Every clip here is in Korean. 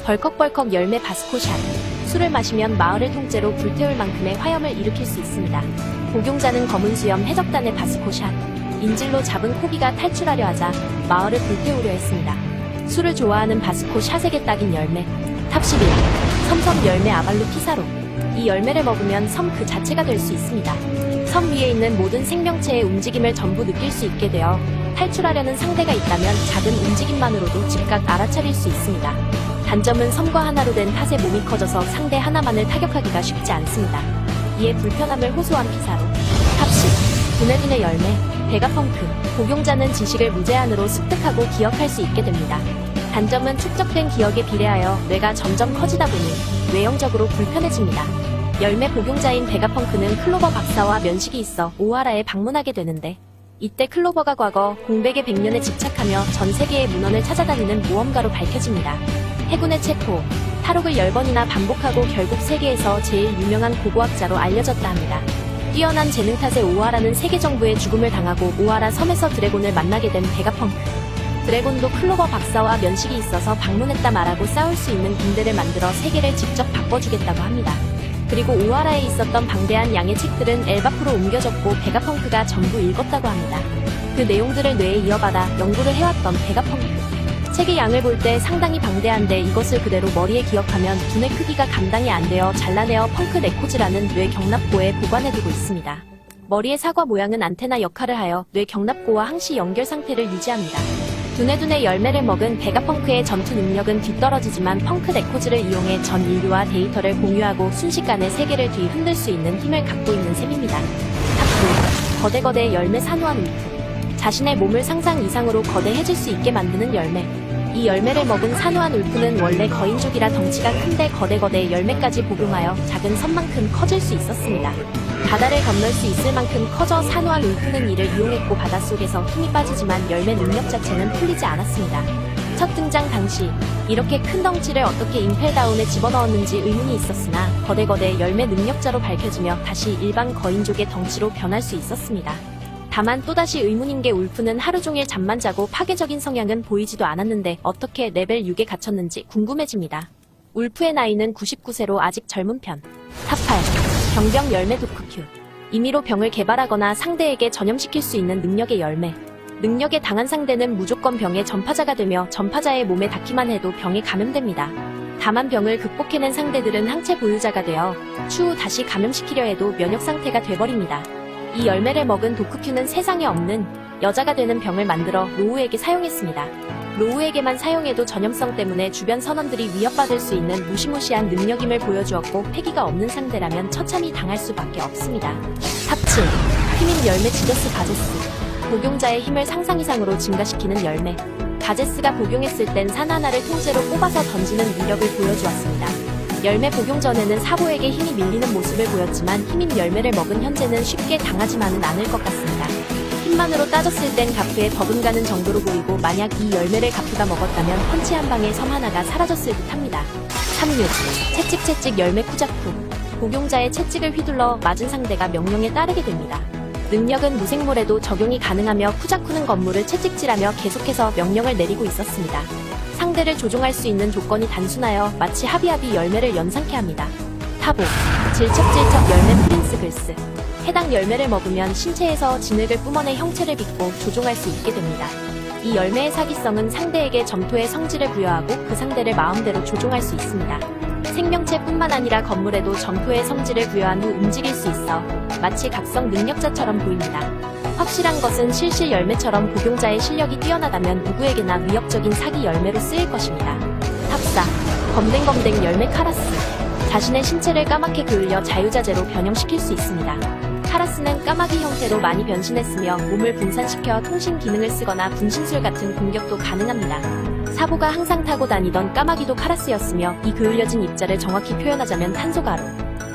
벌컥벌컥 열매 바스코샷. 술을 마시면 마을을 통째로 불태울 만큼의 화염을 일으킬 수 있습니다. 복용자는 검은 수염 해적단의 바스코샷. 인질로 잡은 코비가 탈출하려 하자 마을을 불태우려 했습니다. 술을 좋아하는 바스코샷에게 딱인 열매. 탑 11. 섬섬 열매 아발루 피사로. 이 열매를 먹으면 섬 그 자체가 될 수 있습니다. 섬 위에 있는 모든 생명체의 움직임을 전부 느낄 수 있게 되어 탈출하려는 상대가 있다면 작은 움직임만으로도 즉각 알아차릴 수 있습니다. 단점은 섬과 하나로 된 탓에 몸이 커져서 상대 하나만을 타격하기가 쉽지 않습니다. 이에 불편함을 호소한 피사로. 탑 10. 두뇌두뇌 열매, 베가펑크. 복용자는 지식을 무제한으로 습득하고 기억할 수 있게 됩니다. 단점은 축적된 기억에 비례하여 뇌가 점점 커지다 보니 외형적으로 불편해집니다. 열매 복용자인 베가펑크는 클로버 박사와 면식이 있어 오하라에 방문하게 되는데, 이때 클로버가 과거 공백의 100년에 집착하며 전 세계의 문헌을 찾아다니는 모험가로 밝혀집니다. 해군의 체포, 탈옥을 10번이나 반복하고 결국 세계에서 제일 유명한 고고학자로 알려졌다 합니다. 뛰어난 재능 탓에 오하라는 세계 정부의 죽음을 당하고 오하라 섬에서 드래곤을 만나게 된 베가펑크. 드래곤도 클로버 박사와 면식이 있어서 방문했다 말하고 싸울 수 있는 군대를 만들어 세계를 직접 바꿔주겠다고 합니다. 그리고 오하라에 있었던 방대한 양의 책들은 엘바프로 옮겨졌고 베가펑크가 전부 읽었다고 합니다. 그 내용들을 뇌에 이어받아 연구를 해왔던 베가펑크. 책의 양을 볼 때 상당히 방대한데 이것을 그대로 머리에 기억하면 두뇌 크기가 감당이 안 되어 잘라내어 펑크 레코즈라는 뇌 경납고에 보관해두고 있습니다. 머리의 사과 모양은 안테나 역할을 하여 뇌 경납고와 항시 연결 상태를 유지합니다. 두뇌두뇌 열매를 먹은 베가펑크의 전투 능력은 뒤떨어지지만 펑크 레코즈를 이용해 전 인류와 데이터를 공유하고 순식간에 세계를 뒤흔들 수 있는 힘을 갖고 있는 셈입니다. 탑9. 거대거대 열매 산호한 울프. 자신의 몸을 상상 이상으로 거대해질 수 있게 만드는 열매. 이 열매를 먹은 산호한 울프는 원래 거인족이라 덩치가 큰데 거대거대 열매까지 복용하여 작은 섬만큼 커질 수 있었습니다. 바다를 건널 수 있을 만큼 커져 산호한 울프는 이를 이용했고 바닷속에서 힘이 빠지지만 열매 능력 자체는 풀리지 않았습니다. 첫 등장 당시 이렇게 큰 덩치를 어떻게 임펠다운에 집어넣었는지 의문이 있었으나 거대거대 열매 능력자로 밝혀지며 다시 일반 거인족의 덩치로 변할 수 있었습니다. 다만 또다시 의문인 게 울프는 하루 종일 잠만 자고 파괴적인 성향은 보이지도 않았는데 어떻게 레벨 6에 갇혔는지 궁금해집니다. 울프의 나이는 99세로 아직 젊은 편. 탑 8. 병병 열매 도크큐. 임의로 병을 개발하거나 상대에게 전염시킬 수 있는 능력의 열매. 능력에 당한 상대는 무조건 병의 전파자가 되며 전파자의 몸에 닿기만 해도 병에 감염됩니다. 다만 병을 극복해낸 상대들은 항체 보유자가 되어 추후 다시 감염시키려 해도 면역 상태가 돼버립니다. 이 열매를 먹은 도크큐는 세상에 없는 여자가 되는 병을 만들어 로우에게 사용했습니다. 로우에게만 사용해도 전염성 때문에 주변 선원들이 위협받을 수 있는 무시무시한 능력임을 보여주었고 패기가 없는 상대라면 처참히 당할 수밖에 없습니다. 탑 7. 힘인 열매 지저스 가제스. 복용자의 힘을 상상 이상으로 증가시키는 열매. 가제스가 복용했을 땐 산 하나를 통째로 뽑아서 던지는 위력을 보여주었습니다. 열매 복용 전에는 사보에게 힘이 밀리는 모습을 보였지만 힘인 열매를 먹은 현재는 쉽게 당하지만은 않을 것 같습니다. 힘만으로 따졌을 땐 가프에 버금가는 정도로 보이고 만약 이 열매를 가프가 먹었다면 펀치 한 방에 섬 하나가 사라졌을 듯 합니다. 36. 채찍채찍 열매 쿠자쿠. 복용자의 채찍을 휘둘러 맞은 상대가 명령에 따르게 됩니다. 능력은 무생물에도 적용이 가능하며 쿠자쿠는 건물을 채찍질하며 계속해서 명령을 내리고 있었습니다. 상대를 조종할 수 있는 조건이 단순하여 마치 하비하비 열매를 연상케 합니다. 탑 5. 질척질척 열매 프린스 글스. 해당 열매를 먹으면 신체에서 진흙을 뿜어내 형체를 빚고 조종할 수 있게 됩니다. 이 열매의 사기성은 상대에게 점토의 성질을 부여하고 그 상대를 마음대로 조종할 수 있습니다. 생명체뿐만 아니라 건물에도 점토의 성질을 부여한 후 움직일 수 있어 마치 각성 능력자처럼 보입니다. 확실한 것은 실실 열매처럼 복용자의 실력이 뛰어나다면 누구에게나 위협적인 사기 열매로 쓰일 것입니다. 탑 4. 검댕검댕 열매 카라스. 자신의 신체를 까맣게 그을려 자유자재로 변형시킬 수 있습니다. 카라스는 까마귀 형태로 많이 변신했으며 몸을 분산시켜 통신 기능을 쓰거나 분신술 같은 공격도 가능합니다. 사보가 항상 타고 다니던 까마귀도 카라스였으며 이 그을려진 입자를 정확히 표현하자면 탄소가루.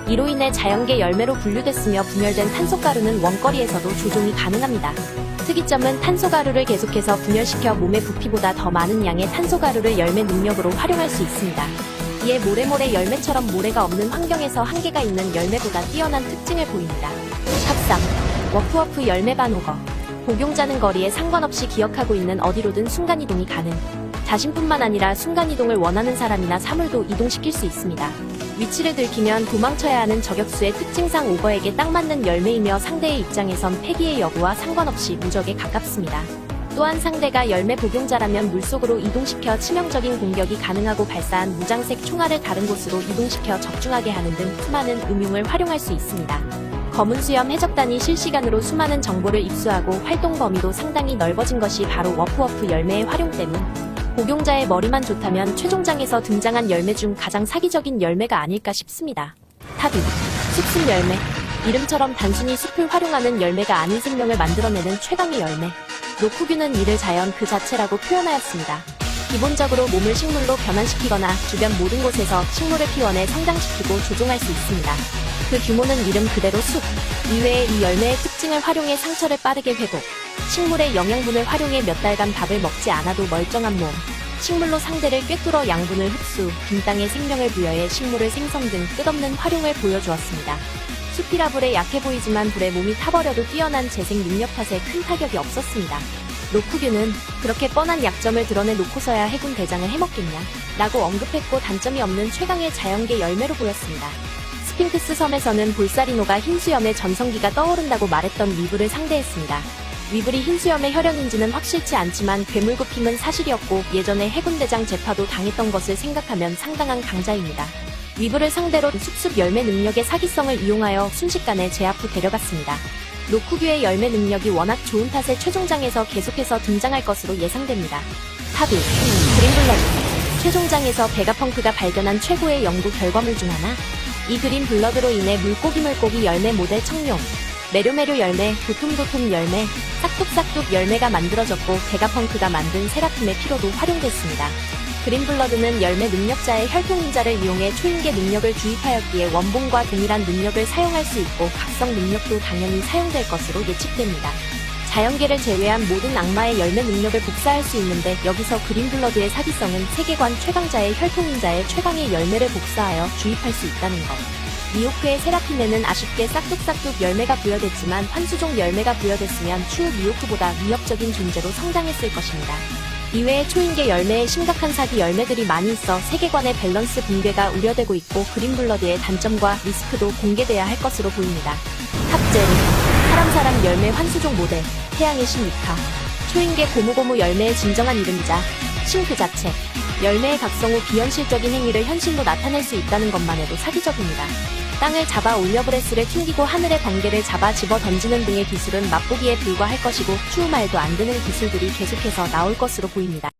이로 인해 자연계 열매로 분류됐으며 분열된 탄소가루는 원거리에서도 조종이 가능합니다. 특이점은 탄소가루를 계속해서 분열시켜 몸의 부피보다 더 많은 양의 탄소가루를 열매 능력으로 활용할 수 있습니다. 이에 모래모래 열매처럼 모래가 없는 환경에서 한계가 있는 열매보다 뛰어난 특징을 보입니다. 탑 3. 워프워프 열매 반호거. 복용자는 거리에 상관없이 기억하고 있는 어디로든 순간이동이 가능. 자신뿐만 아니라 순간이동을 원하는 사람이나 사물도 이동시킬 수 있습니다. 위치를 들키면 도망쳐야 하는 저격수의 특징상 오거에게 딱 맞는 열매이며 상대의 입장에선 패기의 여부와 상관없이 무적에 가깝습니다. 또한 상대가 열매 복용자라면 물속으로 이동시켜 치명적인 공격이 가능하고 발사한 무장색 총알을 다른 곳으로 이동시켜 적중하게 하는 등 수많은 음용을 활용할 수 있습니다. 검은 수염 해적단이 실시간으로 수많은 정보를 입수하고 활동 범위도 상당히 넓어진 것이 바로 워프워프 열매의 활용 때문. 복용자의 머리만 좋다면 최종장에서 등장한 열매 중 가장 사기적인 열매가 아닐까 싶습니다. 탑 2. 숲순 열매. 이름처럼 단순히 숲을 활용하는 열매가 아닌 생명을 만들어내는 최강의 열매. 로쿠규는 이를 자연 그 자체라고 표현하였습니다. 기본적으로 몸을 식물로 변환시키거나 주변 모든 곳에서 식물을 피워내 성장시키고 조종할 수 있습니다. 그 규모는 이름 그대로 숲. 이외에 이 열매의 특징을 활용해 상처를 빠르게 회복, 식물의 영양분을 활용해 몇 달간 밥을 먹지 않아도 멀쩡한 몸, 식물로 상대를 꿰뚫어 양분을 흡수, 빈 땅에 생명을 부여해 식물을 생성 등 끝없는 활용을 보여주었습니다. 숲이라 불에 약해 보이지만 불에 몸이 타버려도 뛰어난 재생 능력 탓에 큰 타격이 없었습니다. 로쿠규는 그렇게 뻔한 약점을 드러내놓고서야 해군 대장을 해먹겠냐? 라고 언급했고 단점이 없는 최강의 자연계 열매로 보였습니다. 스핑크스 섬에서는 볼사리노가 흰수염의 전성기가 떠오른다고 말했던 위블을 상대했습니다. 위블이 흰수염의 혈연인지는 확실치 않지만 괴물급힘은 사실이었고 예전에 해군대장 제파도 당했던 것을 생각하면 상당한 강자입니다. 위블을 상대로 숲숲 열매 능력의 사기성을 이용하여 순식간에 제압 후 데려갔습니다. 로쿠규의 열매 능력이 워낙 좋은 탓에 최종장에서 계속해서 등장할 것으로 예상됩니다. 탑 1. 그린블러드. 최종장에서 베가펑크가 발견한 최고의 연구 결과물 중 하나. 이 그린블러드로 인해 물고기 열매 모델 청룡, 메료메료 열매, 도톰도톰 열매, 싹둑싹둑 열매가 만들어졌고 베가펑크가 만든 세라핌의 피로도 활용됐습니다. 그린블러드는 열매 능력자의 혈통인자를 이용해 초인계 능력을 주입하였기에 원본과 동일한 능력을 사용할 수 있고 각성 능력도 당연히 사용될 것으로 예측됩니다. 자연계를 제외한 모든 악마의 열매 능력을 복사할 수 있는데 여기서 그린블러드의 사기성은 세계관 최강자의 혈통인자의 최강의 열매를 복사하여 주입할 수 있다는 것. 미호크의 세라핌에는 아쉽게 싹둑싹둑 열매가 부여됐지만 환수종 열매가 부여됐으면 추후 미호크보다 위협적인 존재로 성장했을 것입니다. 이외에 초인계 열매에 심각한 사기 열매들이 많이 있어 세계관의 밸런스 붕괴가 우려되고 있고 그린블러드의 단점과 리스크도 공개돼야 할 것으로 보입니다. 탑제로 사람 열매 환수종 모델 태양의 신 미카. 초인계 고무고무 열매의 진정한 이름이자 신 그 자체. 열매의 각성 후 비현실적인 행위를 현실로 나타낼 수 있다는 것만 해도 사기적입니다. 땅을 잡아 올려브레스를 튕기고 하늘의 번개를 잡아 집어 던지는 등의 기술은 맛보기에 불과할 것이고 추후 말도 안 되는 기술들이 계속해서 나올 것으로 보입니다.